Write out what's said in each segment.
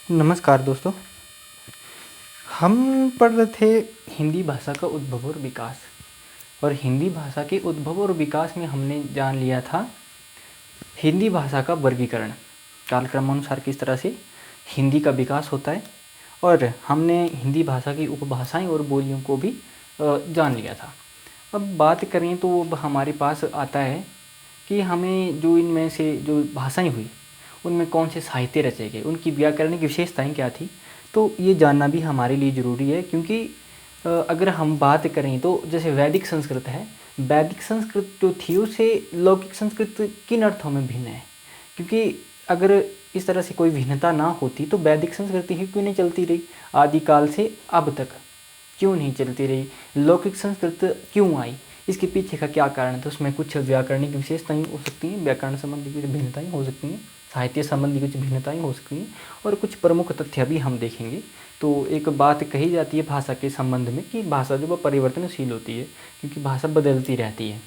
नमस्कार दोस्तों। हम पढ़ रहे थे हिंदी भाषा का उद्भव और विकास। और हिंदी भाषा के उद्भव और विकास में हमने जान लिया था हिंदी भाषा का वर्गीकरण, कालक्रमानुसार किस तरह से हिंदी का विकास होता है। और हमने हिंदी भाषा की उपभाषाएं और बोलियों को भी जान लिया था। अब बात करें तो अब हमारे पास आता है कि हमें जो इनमें से जो भाषाएं हुई उनमें कौन से साहित्य रचे गए, उनकी व्याकरणिक विशेषताएं क्या थी। तो ये जानना भी हमारे लिए ज़रूरी है, क्योंकि अगर हम बात करें तो जैसे वैदिक संस्कृत है, वैदिक संस्कृत जो थी उससे लौकिक संस्कृत किन अर्थों में भिन्न है। क्योंकि अगर इस तरह से कोई भिन्नता ना होती तो वैदिक संस्कृति ही क्यों नहीं चलती रही आदिकाल से अब तक, क्यों नहीं चलती रही। लौकिक संस्कृत क्यों आई, इसके पीछे का क्या कारण है। तो उसमें कुछ व्याकरणिक विशेषताएं हो सकती हैं, व्याकरण संबंधी कुछ भिन्नताएं हो सकती हैं, साहित्य संबंधी कुछ भिन्नताएं हो सकती हैं, और कुछ प्रमुख तथ्य भी हम देखेंगे। तो एक बात कही जाती है भाषा के संबंध में कि भाषा जो वो परिवर्तनशील होती है, क्योंकि भाषा बदलती रहती है।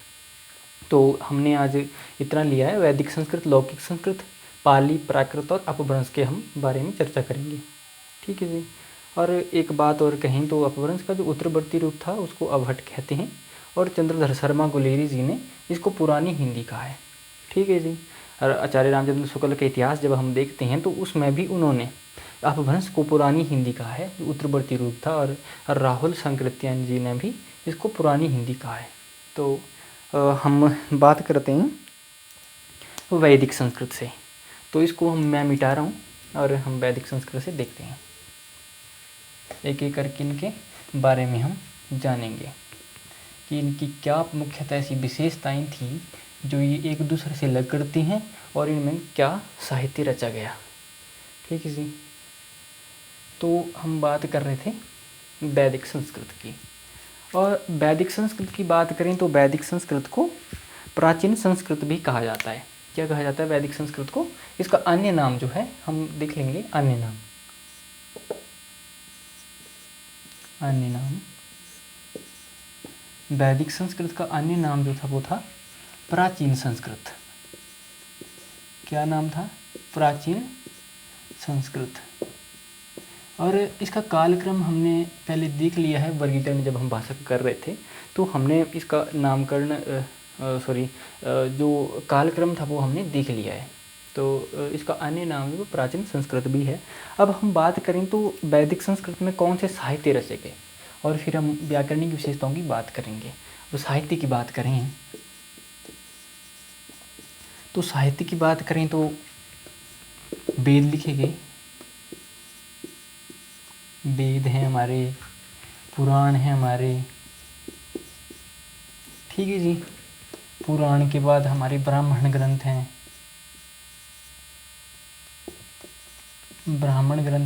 तो हमने आज इतना लिया है। वैदिक संस्कृत, लौकिक संस्कृत, पाली, प्राकृत और अपभ्रंश के हम बारे में चर्चा करेंगे। ठीक है जी। और एक बात और कहें तो अपभ्रंश का जो उत्तरवर्ती रूप था उसको अवहट कहते हैं, और चंद्रधर शर्मा गुलेरी जी ने इसको पुरानी हिंदी कहा है। ठीक है जी। और आचार्य रामचंद्र शुक्ल के इतिहास जब हम देखते हैं तो उसमें भी उन्होंने अपभ्रंश को पुरानी हिंदी कहा है, जो उत्तरवर्ती रूप था। और राहुल संकृत्यायन जी ने भी इसको पुरानी हिंदी कहा है। तो हम बात करते हैं वैदिक संस्कृत से। तो इसको मैं मिटा रहा हूँ और हम वैदिक संस्कृत से देखते हैं। एक एक करके इनके बारे में हम जानेंगे कि इनकी क्या मुख्यतः ऐसी विशेषताएं थी जो ये एक दूसरे से अलग करती हैं, और इनमें क्या साहित्य रचा गया। ठीक है जी। तो हम बात कर रहे थे वैदिक संस्कृत की। और वैदिक संस्कृत की बात करें तो वैदिक संस्कृत को प्राचीन संस्कृत भी कहा जाता है। क्या कहा जाता है वैदिक संस्कृत को? इसका अन्य नाम जो है हम देख लेंगे। अन्य नाम वैदिक संस्कृत का अन्य नाम जो था वो था प्राचीन संस्कृत। क्या नाम था? प्राचीन संस्कृत। और इसका कालक्रम हमने पहले देख लिया है वर्गीकरण, जब हम भाषा कर रहे थे तो हमने इसका नामकरण जो कालक्रम था वो हमने देख लिया है। तो इसका अन्य नाम जो प्राचीन संस्कृत भी है। अब हम बात करें तो वैदिक संस्कृत में कौन से साहित्य रचे गए, और फिर हम व्याकरणिक विशेषताओं की बात करेंगे। तो साहित्य की बात करें तो साहित्य की बात करें तो वेद लिखे गए, वेद हैं हमारे, पुराण हैं हमारे। ठीक है जी। पुराण के बाद हमारे ब्राह्मण ग्रंथ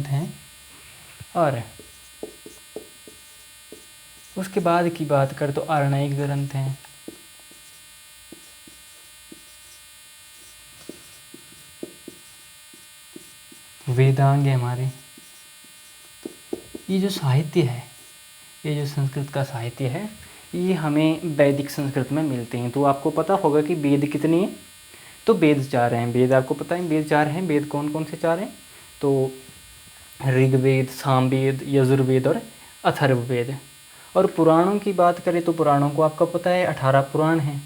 हैं, और उसके बाद की बात करें तो आरणयिक ग्रंथ हैं। वेदांग है हमारे। ये जो साहित्य है, ये जो संस्कृत का साहित्य है, ये हमें वैदिक संस्कृत में मिलते हैं। तो आपको पता होगा कि वेद कितने हैं। तो वेद 4 हैं। वेद आपको पता है वेद 4 हैं। वेद कौन कौन से 4 हैं? तो ऋग्वेद, सामवेद, यजुर्वेद और अथर्ववेद। और पुराणों की बात करें तो पुराणों को आपको पता है 18 पुराण हैं।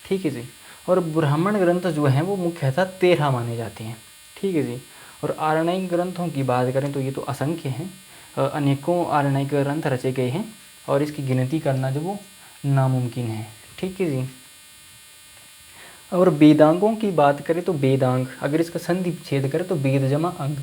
ठीक है जी। और ब्राह्मण ग्रंथ जो हैं वो मुख्यतः 13 माने जाते हैं। ठीक है जी। और आरणयिक ग्रंथों की बात करें तो ये तो असंख्य हैं, अनेकों आरणयिक ग्रंथ रचे गए हैं, और इसकी गिनती करना जो वो नामुमकिन है। ठीक है जी। और वेदांगों की बात करें तो वेदांग, अगर इसका संधि छेद करें तो वेद जमा अंग,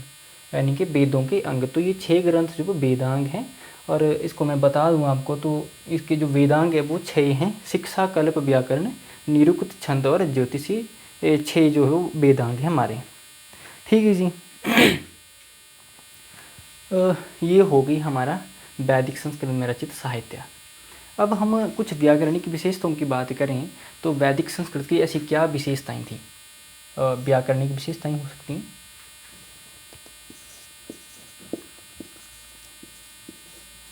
यानी कि वेदों के अंग। तो ये 6 ग्रंथ जो वो वेदांग हैं। और इसको मैं बता दूं आपको, तो इसके जो वेदांग है वो 6 हैं। शिक्षा, कल्प, व्याकरण, निरुक्त, छंद और ज्योतिषी, 6 जो है वो वेदांग हैं हमारे। ठीक है जी। ये हो गई हमारा वैदिक संस्कृत में रचित साहित्य। अब हम कुछ व्याकरणिक विशेषताओं की बात करें तो वैदिक संस्कृत की ऐसी क्या विशेषताएं थी? व्याकरणिक विशेषताएं हो सकती हैं।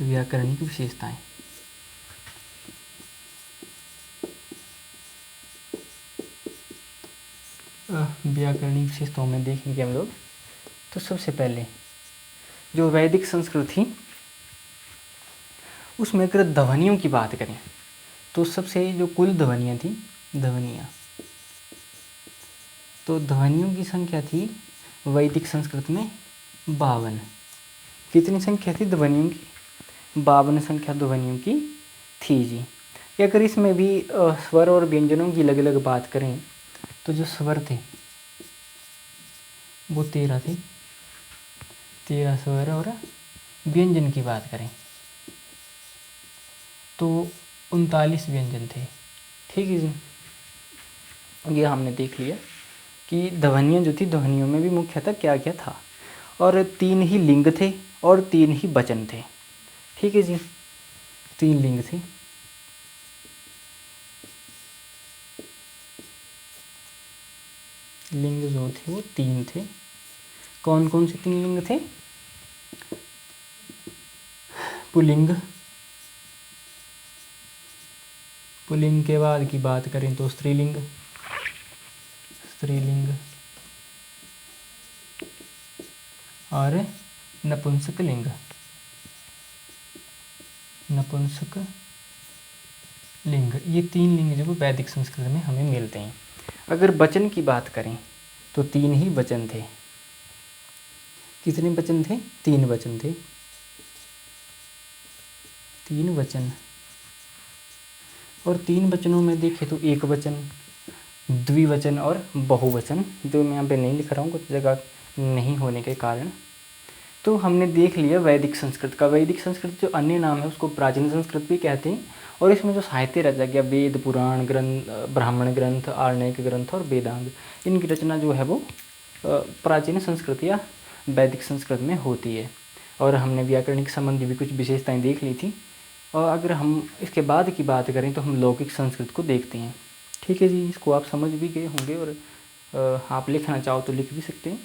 व्याकरणिक विशेषताएं, व्याकरणिक विशेषताओं में देखेंगे हम लोग। तो सबसे पहले जो वैदिक संस्कृत थी उसमें अगर ध्वनियों की बात करें तो सबसे जो कुल ध्वनियाँ थी, तो ध्वनियों की संख्या थी वैदिक संस्कृत में 52। कितनी संख्या थी ध्वनियों की? 52 संख्या ध्वनियों की थी जी। अगर इसमें भी स्वर और व्यंजनों की अलग अलग बात करें तो जो स्वर थे वो 13 थे, 13 स्वर, और व्यंजन की बात करें तो 39 व्यंजन थे। ठीक है जी। ये हमने देख लिया कि ध्वनियाँ जो थी, ध्वनियों में भी मुख्यतः क्या क्या था, और 3 ही लिंग थे और 3 ही वचन थे। ठीक है जी, 3 लिंग थे। लिंग जो थे वो 3 थे। कौन कौन से 3 लिंग थे? पुल्लिंग, पुल्लिंग के बाद की बात करें तो स्त्रीलिंग, और नपुंसक लिंग, ये 3 लिंग जो वैदिक संस्कृत में हमें मिलते हैं। अगर वचन की बात करें तो 3 ही वचन थे। कितने वचन थे? 3 वचन थे। 3 वचन, और 3 वचनों में देखें तो एक वचन, द्विवचन और बहुवचन, जो मैं यहाँ पे नहीं लिख रहा हूँ कुछ जगह नहीं होने के कारण। तो हमने देख लिया वैदिक संस्कृत का। वैदिक संस्कृत जो अन्य नाम है उसको प्राचीन संस्कृत भी कहते हैं, और इसमें जो साहित्य रचा गया, वेद, पुराण ग्रंथ, ब्राह्मण ग्रंथ, आर्णयिक ग्रंथ और वेदांग, इनकी रचना जो है वो प्राचीन संस्कृत या वैदिक संस्कृत में होती है। और हमने व्याकरणिक संबंधी भी कुछ विशेषताएं देख ली थी। और अगर हम इसके बाद की बात करें तो हम लौकिक संस्कृत को देखते हैं। ठीक है जी, इसको आप समझ भी गए होंगे, और आप लिखना चाहो तो लिख भी सकते हैं।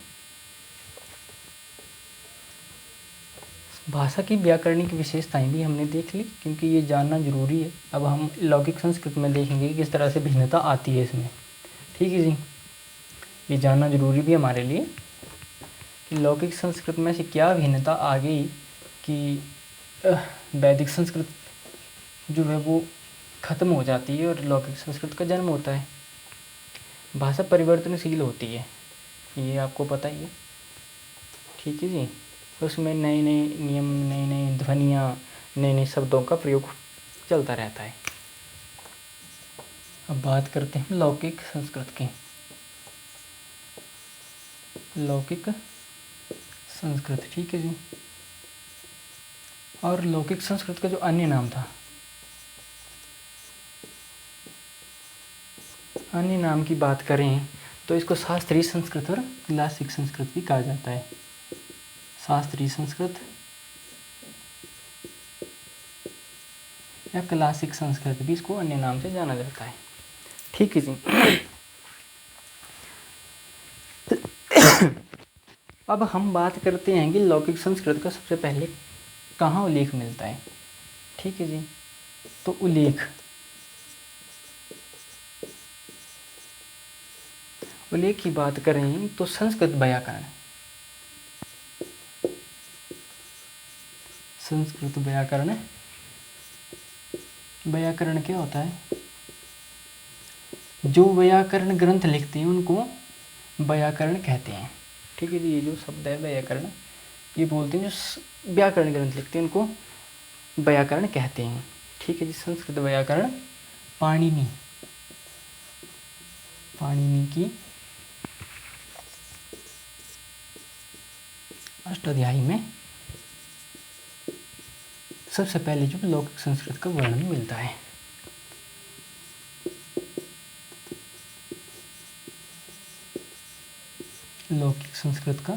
भाषा की व्याकरणिक विशेषताएं भी हमने देख ली, क्योंकि ये जानना जरूरी है। अब हम लौकिक संस्कृत में देखेंगे कि किस तरह से भिन्नता आती है इसमें। ठीक है जी, ये जानना जरूरी भी हमारे लिए कि लौकिक संस्कृत में से क्या भिन्नता आ गई कि वैदिक संस्कृत जो है वो खत्म हो जाती है और लौकिक संस्कृत का जन्म होता है। भाषा परिवर्तनशील होती है, ये आपको पता ही है। ठीक है जी, उसमें नए नए नियम, नई नई ध्वनियाँ, नए नए शब्दों का प्रयोग चलता रहता है। अब बात करते हैं लौकिक संस्कृत की। लौकिक संस्कृत, ठीक है जी। और लौकिक संस्कृत का जो अन्य नाम था, अन्य नाम की बात करें तो इसको शास्त्रीय संस्कृत और क्लासिक संस्कृत भी कहा जाता है। शास्त्रीय संस्कृत या क्लासिक संस्कृत भी इसको अन्य नाम से जाना जाता है। ठीक है जी। अब हम बात करते हैं कि लौकिक संस्कृत का सबसे पहले कहाँ उल्लेख मिलता है। ठीक है जी, तो उल्लेख की बात करें तो संस्कृत व्याकरण, संस्कृत व्याकरण, व्याकरण क्या होता है? जो व्याकरण ग्रंथ लिखते हैं उनको व्याकरण कहते हैं। ठीक है जी, ये जो शब्द है व्याकरण, ये बोलते हैं जो व्याकरण ग्रंथ लिखते हैं उनको व्याकरण कहते हैं। ठीक है जी, संस्कृत व्याकरण पाणिनि, पाणिनि की अष्टाध्यायी में सबसे पहले जो लौकिक संस्कृत का वर्णन मिलता है। लौकिक संस्कृत का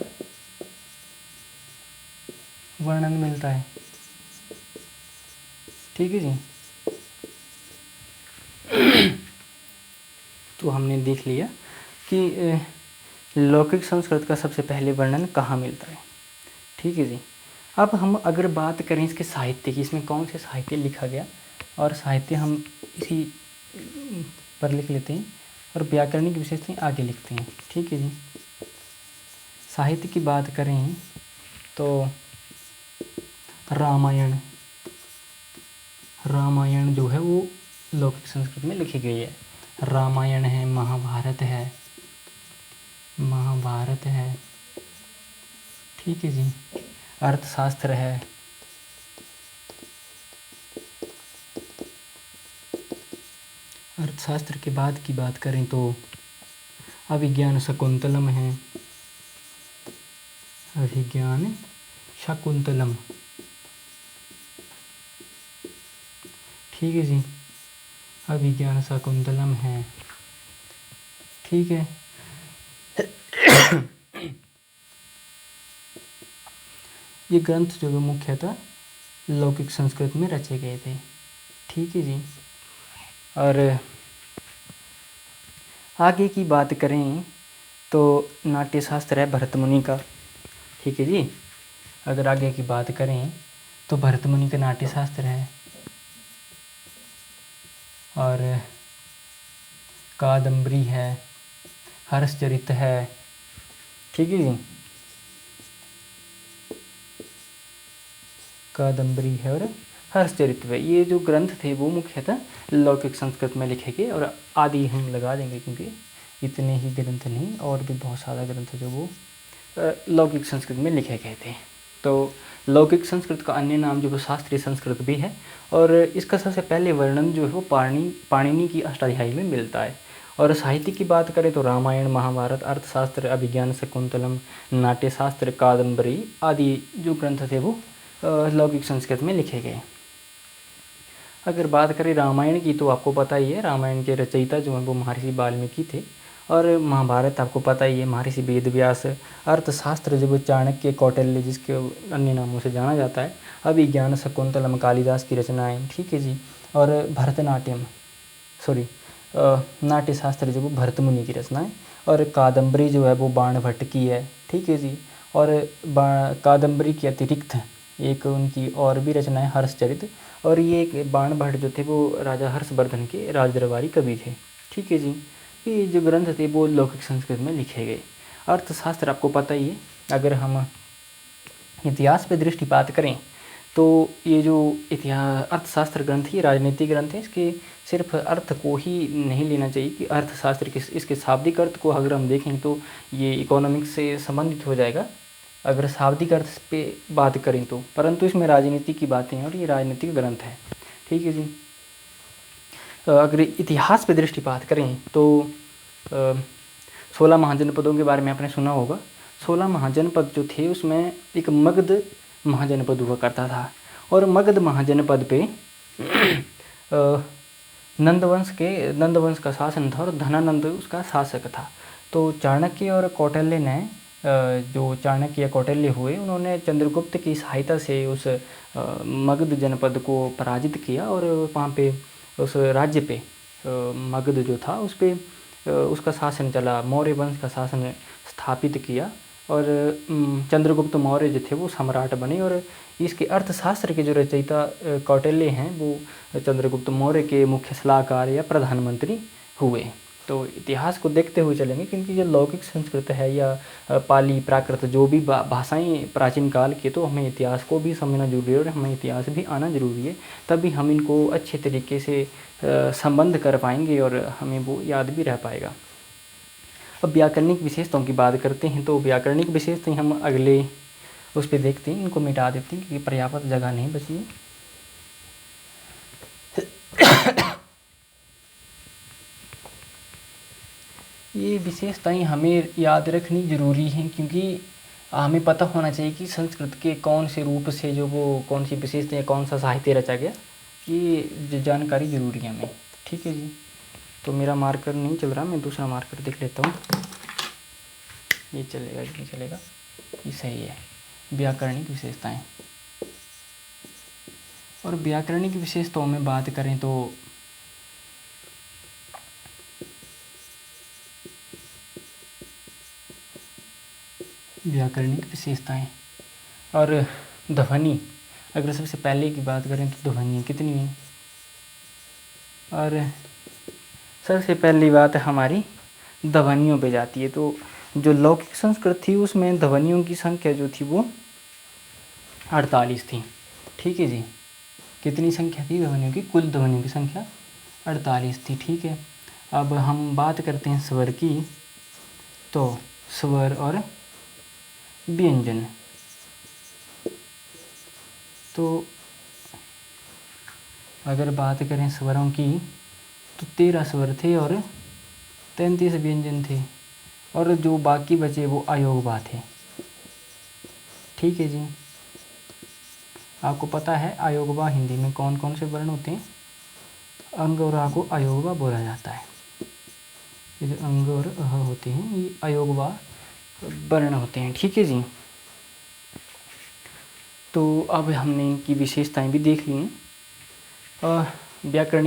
वर्णन मिलता है। ठीक है जी। तो हमने देख लिया कि लौकिक संस्कृत का सबसे पहले वर्णन कहाँ मिलता है। ठीक है जी। अब हम अगर बात करें इसके साहित्य की, इसमें कौन से साहित्य लिखा गया, और साहित्य हम इसी पर लिख लेते हैं और व्याकरणिक विशेषताएं आगे लिखते हैं। ठीक है जी। साहित्य की बात करें तो रामायण, रामायण जो है वो लौकिक संस्कृत में लिखी गई है। रामायण है, महाभारत है, महाभारत है, ठीक है जी। अर्थशास्त्र है, अर्थशास्त्र के बाद की बात करें तो अभिज्ञान शकुंतलम है, अभिज्ञान शकुंतलम, ठीक है जी। अभिज्ञान शकुंतलम है, ठीक है। ये ग्रंथ जो है मुख्यतः लौकिक संस्कृत में रचे गए थे, ठीक है जी। और आगे की बात करें तो नाट्यशास्त्र है भरत मुनि का, ठीक है जी। अगर आगे की बात करें तो भरत मुनि का नाट्यशास्त्र है, और कादम्बरी है, हर्षचरित है, ठीक है जी। कादम्बरी है और हर्षचरित है। ये जो ग्रंथ थे वो मुख्यतः लौकिक संस्कृत में लिखे गए, और आदि हम लगा देंगे क्योंकि इतने ही ग्रंथ नहीं, और भी बहुत सारा ग्रंथ जो वो लौकिक संस्कृत में लिखे गए थे। तो लौकिक संस्कृत का अन्य नाम जो वो शास्त्रीय संस्कृत भी है, और इसका सबसे पहले वर्णन जो है वो पाणिनि की अष्टाध्यायी में मिलता है। और साहित्य की बात करें तो रामायण, महाभारत, अर्थशास्त्र, अभिज्ञान शकुंतलम, नाट्यशास्त्र, कादम्बरी आदि जो ग्रंथ थे वो लौकिक संस्कृत में लिखे गए। अगर बात करें रामायण की तो आपको पता ही है, रामायण के रचयिता जो हैं वो महर्षि वाल्मीकि थे, और महाभारत आपको पता ही है महर्षि वेदव्यास। अर्थशास्त्र जो चाणक्य, कौटिल्य जिसके अन्य नामों से जाना जाता है। अभिज्ञान शकुंतलम कालिदास की रचनाएं, ठीक है जी। और भरतनाट्यम नाट्यशास्त्र जो वो भरत मुनि की रचनाएं, और कादम्बरी जो है वो बाण भट्ट की है, ठीक है जी। और कादम्बरी के अतिरिक्त एक उनकी और भी रचनाएं हर्षचरित, और ये एक बाण भट्ट जो थे वो राजा हर्षवर्धन के राजदरबारी कवि थे, ठीक है जी। ये जो ग्रंथ थे वो लौकिक संस्कृत में लिखे गए। अर्थशास्त्र आपको पता ही है। अगर हम इतिहास पे दृष्टिपात करें तो ये जो अर्थशास्त्र ग्रंथ ये राजनीतिक ग्रंथ है। इसके सिर्फ अर्थ को ही नहीं लेना चाहिए कि अर्थशास्त्र के इसके शाब्दिक अर्थ को अगर हम देखें तो ये इकोनॉमिक्स से संबंधित हो जाएगा अगर शाब्दिक अर्थ पे बात करें तो, परंतु इसमें राजनीति की बातें हैं और ये राजनीतिक ग्रंथ है, ठीक है जी। अगर इतिहास पे दृष्टिपात करें तो 16 महाजनपदों के बारे में आपने सुना होगा। 16 महाजनपद जो थे उसमें एक मगध महाजनपद हुआ करता था, और मगध महाजनपद पे नंदवंश का शासन था और धनानंद उसका शासक था। तो चाणक्य और कौटिल्य ने जो चाणक्य या कौटिल्य हुए उन्होंने चंद्रगुप्त की सहायता से उस मगध जनपद को पराजित किया, और वहाँ पे उस राज्य पे मगध जो था उस पे उसका शासन चला, मौर्य वंश का शासन स्थापित किया, और चंद्रगुप्त मौर्य जो थे वो सम्राट बने। और इसके अर्थशास्त्र के जो रचयिता कौटिल्य हैं वो चंद्रगुप्त मौर्य के मुख्य सलाहकार या प्रधानमंत्री हुए। तो इतिहास को देखते हुए चलेंगे क्योंकि जो लौकिक संस्कृत है या पाली प्राकृत जो भी भाषाएं प्राचीन काल के, तो हमें इतिहास को भी समझना जरूरी है और हमें इतिहास भी आना जरूरी है, तभी हम इनको अच्छे तरीके से संबंध कर पाएंगे और हमें वो याद भी रह पाएगा। अब व्याकरणिक विशेषताओं की बात करते हैं तो व्याकरणिक विशेषताएं हम अगले उस पर देखते हैं, इनको मिटा देते हैं क्योंकि पर्याप्त जगह नहीं बची है। ये विशेषताएं हमें याद रखनी ज़रूरी हैं क्योंकि हमें पता होना चाहिए कि संस्कृत के कौन से रूप से जो वो कौन सी विशेषताएं कौन सा साहित्य रचा गया, ये जानकारी ज़रूरी है हमें, ठीक है जी। तो मेरा मार्कर नहीं चल रहा, मैं दूसरा मार्कर देख लेता हूँ। ये चलेगा, ये नहीं चलेगा, ये सही है। व्याकरणिक विशेषताएं, और व्याकरणिक विशेषताओं में बात करें तो व्याकरणिक विशेषताएं और ध्वनि, अगर सबसे पहले की बात करें तो ध्वनि कितनी है, और सबसे पहली बात हमारी ध्वनियों पे जाती है। तो जो लौकिक संस्कृत थी उसमें ध्वनियों की संख्या जो थी वो 48 थी, ठीक है जी। कितनी संख्या थी ध्वनियों की? कुल ध्वनियों की संख्या 48 थी। ठीक है, अब हम बात करते हैं स्वर की। तो स्वर और व्यंजन, तो अगर बात करें स्वरों की तो 13 स्वर थे और 33 व्यंजन थे, और जो बाकी बचे वो अयोगवा थे। ठीक है जी। आपको पता है अयोगवा हिंदी में कौन कौन से वर्ण होते हैं? अंग और आ को अयोगवा बोला जाता है। ये जो अंग और अह होते हैं ये अयोगवा वर्ण होते हैं। ठीक है जी। तो अब हमने इनकी विशेषताएं भी देख ली हैं। व्याकरणिक